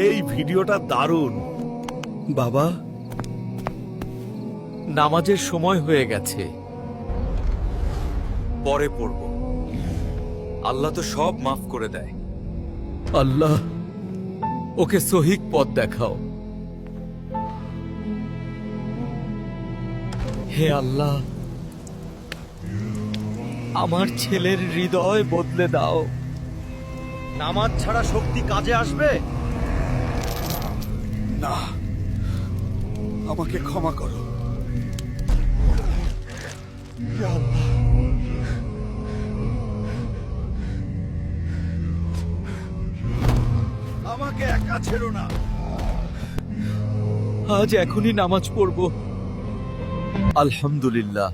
এই ভিডিওটা দারুণ। বাবা, নামাজের সময় হয়ে গেছে, পরে পড়ব। আল্লাহ তো সব মাফ করে দেয়। আল্লাহ, ওকে সহিহ পথ দেখাও। হে আল্লাহ, আমার ছেলের হৃদয় বদলে দাও। নামাজ ছাড়া শক্তি কাজে আসবে না, আমাকে ক্ষমা করো। আমাকে একা ছেড়ো না। আজ এখনই নামাজ পড়ব। আলহামদুলিল্লাহ।